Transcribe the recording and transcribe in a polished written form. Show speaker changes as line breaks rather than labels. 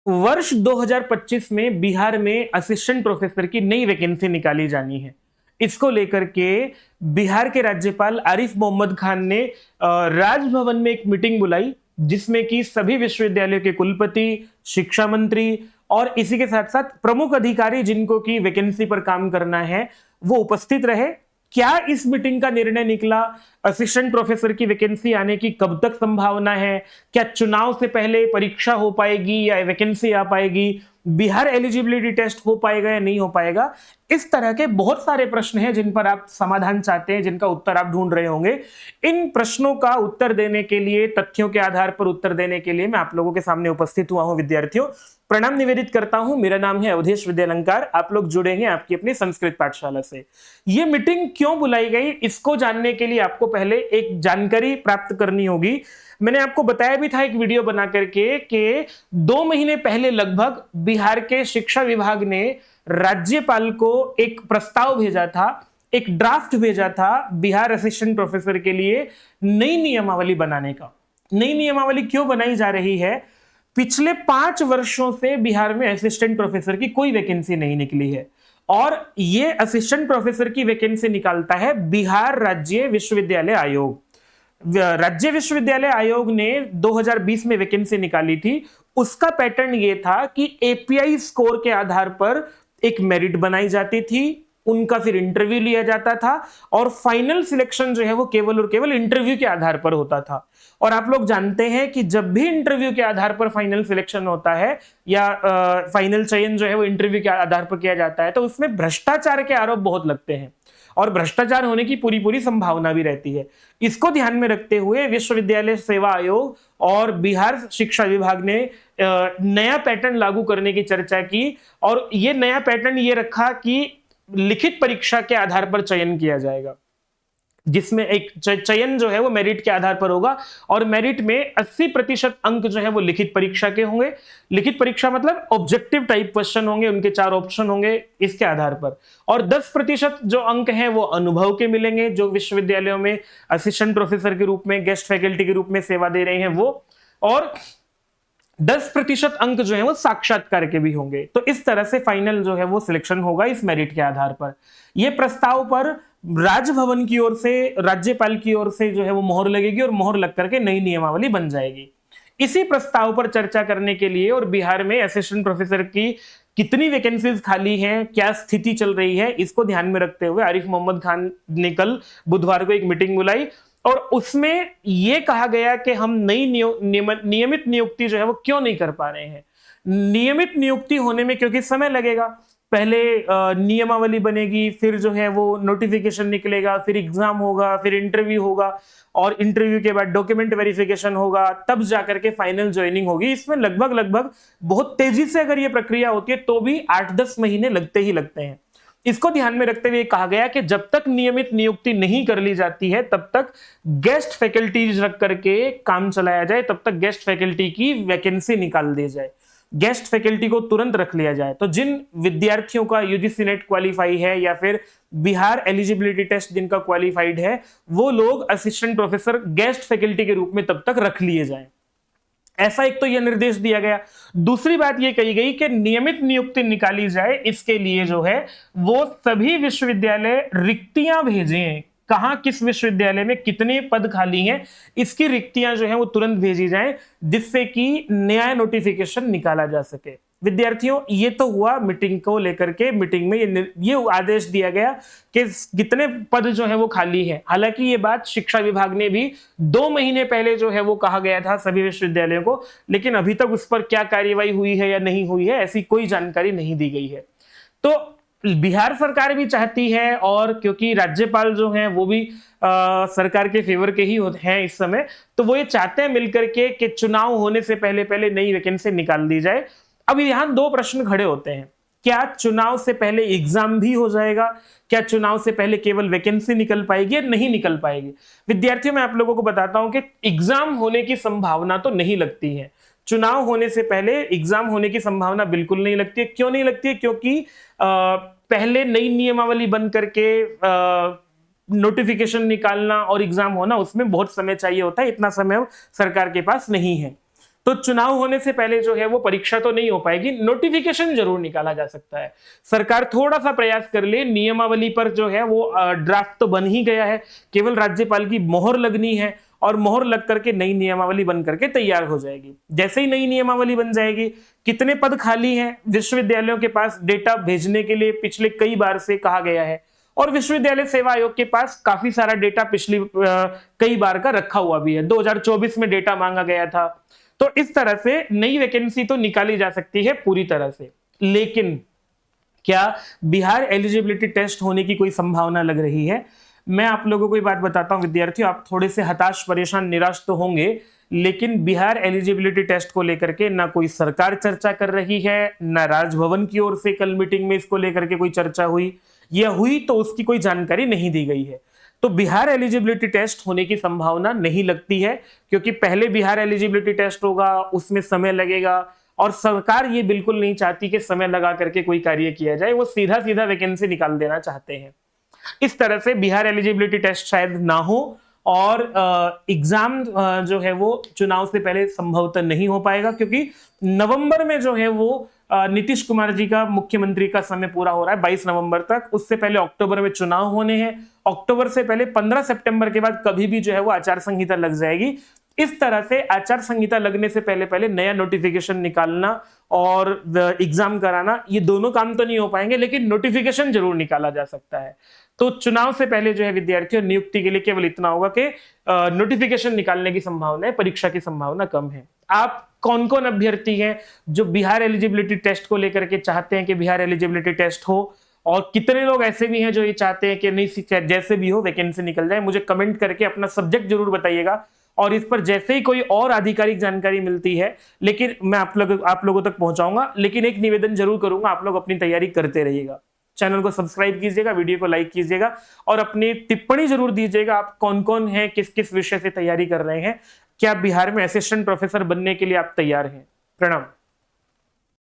वर्ष 2025 में बिहार में असिस्टेंट प्रोफेसर की नई वैकेंसी निकाली जानी है। इसको लेकर के बिहार के राज्यपाल आरिफ मोहम्मद खान ने राजभवन में एक मीटिंग बुलाई, जिसमें कि सभी विश्वविद्यालयों के कुलपति, शिक्षा मंत्री और इसी के साथ साथ प्रमुख अधिकारी जिनको की वैकेंसी पर काम करना है, वो उपस्थित रहे। क्या इस मीटिंग का निर्णय निकला? असिस्टेंट प्रोफेसर की वैकेंसी आने की कब तक संभावना है? क्या चुनाव से पहले परीक्षा हो पाएगी या वैकेंसी आ पाएगी? बिहार एलिजिबिलिटी टेस्ट हो पाएगा या नहीं हो पाएगा? इस तरह के बहुत सारे प्रश्न हैं जिन पर आप समाधान चाहते हैं, जिनका उत्तर आप ढूंढ रहे होंगे। इन प्रश्नों का उत्तर देने के लिए, तथ्यों के आधार पर उत्तर देने के लिए मैं आप लोगों के सामने उपस्थित हुआ हूं। विद्यार्थियों, प्रणाम निवेदित करता हूं। मेरा नाम है अवधेश विद्यालंकार। आप लोग जुड़े हैं आपकी अपनी संस्कृत पाठशाला से। यह मीटिंग क्यों बुलाई गई, इसको जानने के लिए आपको पहले एक जानकारी प्राप्त करनी होगी। मैंने आपको बताया भी था एक वीडियो बना करके कि 2 महीने पहले लगभग बिहार के शिक्षा विभाग ने राज्यपाल को एक प्रस्ताव भेजा था, एक ड्राफ्ट भेजा था बिहार असिस्टेंट प्रोफेसर के लिए नई नियमावली बनाने का। नई नियमावली क्यों बनाई जा रही है? पिछले 5 वर्षों से बिहार में असिस्टेंट प्रोफेसर की कोई वैकेंसी नहीं निकली है और ये असिस्टेंट प्रोफेसर की वैकेंसी निकालता है बिहार राज्य विश्वविद्यालय आयोग। राज्य विश्वविद्यालय आयोग ने 2020 में वैकेंसी निकाली थी। उसका पैटर्न ये था कि एपीआई स्कोर के आधार पर एक मेरिट बनाई जाती थी, उनका फिर इंटरव्यू लिया जाता था और फाइनल सिलेक्शन जो है वो केवल और केवल इंटरव्यू के आधार पर होता था। और आप लोग जानते हैं कि जब भी इंटरव्यू के आधार पर फाइनल सिलेक्शन होता है या फाइनल चयन जो है वो इंटरव्यू के आधार पर किया जाता है, तो उसमें भ्रष्टाचार के आरोप बहुत लगते हैं और भ्रष्टाचार होने की पूरी पूरी संभावना भी रहती है। इसको ध्यान में रखते हुए विश्वविद्यालय सेवा आयोग और बिहार शिक्षा विभाग ने नया पैटर्न लागू करने की चर्चा की और ये नया पैटर्न ये रखा कि लिखित परीक्षा के आधार पर चयन किया जाएगा, जिसमें एक चयन जो है वो मेरिट के आधार पर होगा और मेरिट में 80% अंक जो है वो लिखित परीक्षा के होंगे। लिखित परीक्षा मतलब ऑब्जेक्टिव टाइप क्वेश्चन होंगे, उनके 4 ऑप्शन होंगे इसके आधार पर, और 10% जो अंक हैं वो अनुभव के मिलेंगे, जो विश्वविद्यालयों में असिस्टेंट प्रोफेसर के रूप में, गेस्ट फैकल्टी के रूप में सेवा दे रहे हैं वो, और 10% अंक जो है वो साक्षात्कार के भी होंगे। तो इस तरह से फाइनल जो है वो सिलेक्शन होगा इस मेरिट के आधार पर। यह प्रस्ताव पर राजभवन की ओर से, राज्यपाल की ओर से जो है वो मोहर लगेगी और मोहर लग करके नई नियमावली बन जाएगी। इसी प्रस्ताव पर चर्चा करने के लिए और बिहार में असिस्टेंट प्रोफेसर की कितनी वैकेंसीज खाली हैं, क्या स्थिति चल रही है, इसको ध्यान में रखते हुए आरिफ मोहम्मद खान ने कल बुधवार को एक मीटिंग बुलाई और उसमें यह कहा गया कि हम नई नियमित नियुक्ति जो है वो क्यों नहीं कर पा रहे हैं। नियमित नियुक्ति होने में क्योंकि समय लगेगा, पहले नियमावली बनेगी, फिर जो है वो नोटिफिकेशन निकलेगा, फिर एग्जाम होगा, फिर इंटरव्यू होगा और इंटरव्यू के बाद डॉक्यूमेंट वेरिफिकेशन होगा, तब जाकर के फाइनल ज्वाइनिंग होगी। इसमें लगभग बहुत तेजी से अगर ये प्रक्रिया होती है तो भी 8-10 महीने लगते ही लगते हैं। इसको ध्यान में रखते हुए कहा गया कि जब तक नियमित नियुक्ति नहीं कर ली जाती है तब तक गेस्ट फैकल्टीज रख करके काम चलाया जाए, तब तक गेस्ट फैकल्टी की वैकेंसी निकाल दी जाए, गेस्ट फैकल्टी को तुरंत रख लिया जाए। तो जिन विद्यार्थियों का यूजीसी नेट क्वालिफाई है या फिर बिहार एलिजिबिलिटी टेस्ट जिनका क्वालिफाइड है, वो लोग असिस्टेंट प्रोफेसर गेस्ट फैकल्टी के रूप में तब तक रख लिए जाएं। ऐसा एक तो यह निर्देश दिया गया। दूसरी बात यह कही गई कि नियमित नियुक्ति निकाली जाए, इसके लिए जो है वो सभी विश्वविद्यालय रिक्तियां भेजें, कहां किस विश्वविद्यालय में कितने पद खाली हैं इसकी रिक्तियां जो है वो तुरंत भेजी जाएं, जिससे कि नया नोटिफिकेशन निकाला जा सके। विद्यार्थियों, ये तो हुआ मीटिंग को लेकर के। मीटिंग में ये आदेश दिया गया कि कितने पद जो है वो खाली है। हालांकि ये बात शिक्षा विभाग ने भी 2 महीने पहले जो है वो कहा गया था सभी विश्वविद्यालयों को, लेकिन अभी तक उस पर क्या कार्यवाही हुई है या नहीं हुई है ऐसी कोई जानकारी नहीं दी गई है। तो बिहार सरकार भी चाहती है और क्योंकि राज्यपाल जो हैं वो भी सरकार के फेवर के ही हैं इस समय, तो वो ये चाहते हैं मिलकर के कि चुनाव होने से पहले पहले नई वैकेंसी निकाल दी जाए। अब यहां 2 प्रश्न खड़े होते हैं। क्या चुनाव से पहले एग्जाम भी हो जाएगा? क्या चुनाव से पहले केवल वैकेंसी निकल पाएगी या नहीं निकल पाएगी? विद्यार्थियों, मैं आप लोगों को बताता हूं कि एग्जाम होने की संभावना तो नहीं लगती है। चुनाव होने से पहले एग्जाम होने की संभावना बिल्कुल नहीं लगती है। क्यों नहीं लगती है? क्योंकि पहले नई नियमावली बन करके नोटिफिकेशन निकालना और एग्जाम होना, उसमें बहुत समय चाहिए होता है। इतना समय सरकार के पास नहीं है। तो चुनाव होने से पहले जो है वो परीक्षा तो नहीं हो पाएगी, नोटिफिकेशन जरूर निकाला जा सकता है। सरकार थोड़ा सा प्रयास कर ले, नियमावली पर जो है वो ड्राफ्ट तो बन ही गया है, केवल राज्यपाल की मोहर लगनी है और मोहर लग करके नई नियमावली बन करके तैयार हो जाएगी। जैसे ही नई नियमावली बन जाएगी, कितने पद खाली हैं विश्वविद्यालयों के पास डेटा भेजने के लिए पिछले कई बार से कहा गया है, और विश्वविद्यालय सेवा आयोग के पास काफी सारा डेटा पिछली कई बार का रखा हुआ भी है। 2024 में डेटा मांगा गया था। तो इस तरह से नई वैकेंसी तो निकाली जा सकती है पूरी तरह से, लेकिन क्या बिहार एलिजिबिलिटी टेस्ट होने की कोई संभावना लग रही है? मैं आप लोगों को ये बात बताता हूं विद्यार्थियों, आप थोड़े से हताश, परेशान, निराश तो होंगे, लेकिन बिहार एलिजिबिलिटी टेस्ट को लेकर के ना कोई सरकार चर्चा कर रही है, ना राजभवन की ओर से कल मीटिंग में इसको लेकर के कोई चर्चा हुई, या हुई तो उसकी कोई जानकारी नहीं दी गई है। तो बिहार एलिजिबिलिटी टेस्ट होने की संभावना नहीं लगती है, क्योंकि पहले बिहार एलिजिबिलिटी टेस्ट होगा, उसमें समय लगेगा, और सरकार ये बिल्कुल नहीं चाहती कि समय लगा करके कोई कार्य किया जाए, वो सीधा सीधा वैकेंसी निकाल देना चाहते हैं। इस तरह से बिहार एलिजिबिलिटी टेस्ट शायद ना हो, और एग्जाम जो है वो चुनाव से पहले संभवतः नहीं हो पाएगा, क्योंकि नवंबर में जो है वो नीतीश कुमार जी का मुख्यमंत्री का समय पूरा हो रहा है 22 नवंबर तक। उससे पहले अक्टूबर में चुनाव होने हैं, अक्टूबर से पहले 15 सितंबर के बाद कभी भी जो है वो आचार संहिता लग जाएगी। इस तरह से आचार संहिता लगने से पहले पहले नया नोटिफिकेशन निकालना और एग्जाम कराना, ये दोनों काम तो नहीं हो पाएंगे, लेकिन नोटिफिकेशन जरूर निकाला जा सकता है। तो चुनाव से पहले जो है विद्यार्थियों, नियुक्ति के लिए केवल इतना होगा कि नोटिफिकेशन निकालने की संभावना है, परीक्षा की संभावना कम है। आप कौन कौन अभ्यर्थी हैं जो बिहार एलिजिबिलिटी टेस्ट को लेकर के चाहते हैं कि बिहार एलिजिबिलिटी टेस्ट हो, और कितने लोग ऐसे भी हैं जो ये चाहते हैं कि नहीं, जैसे भी हो वैकेंसी निकल जाए? मुझे कमेंट करके अपना सब्जेक्ट जरूर बताइएगा, और इस पर जैसे ही कोई और आधिकारिक जानकारी मिलती है, लेकिन मैं आप लोगों तक पहुंचाऊंगा। लेकिन एक निवेदन जरूर करूंगा, आप लोग अपनी तैयारी करते रहिएगा। चैनल को सब्सक्राइब कीजिएगा, वीडियो को लाइक कीजिएगा, और अपनी टिप्पणी जरूर दीजिएगा। आप कौन कौन हैं, किस किस विषय से तैयारी कर रहे हैं, क्या बिहार में असिस्टेंट प्रोफेसर बनने के लिए आप तैयार हैं? प्रणाम।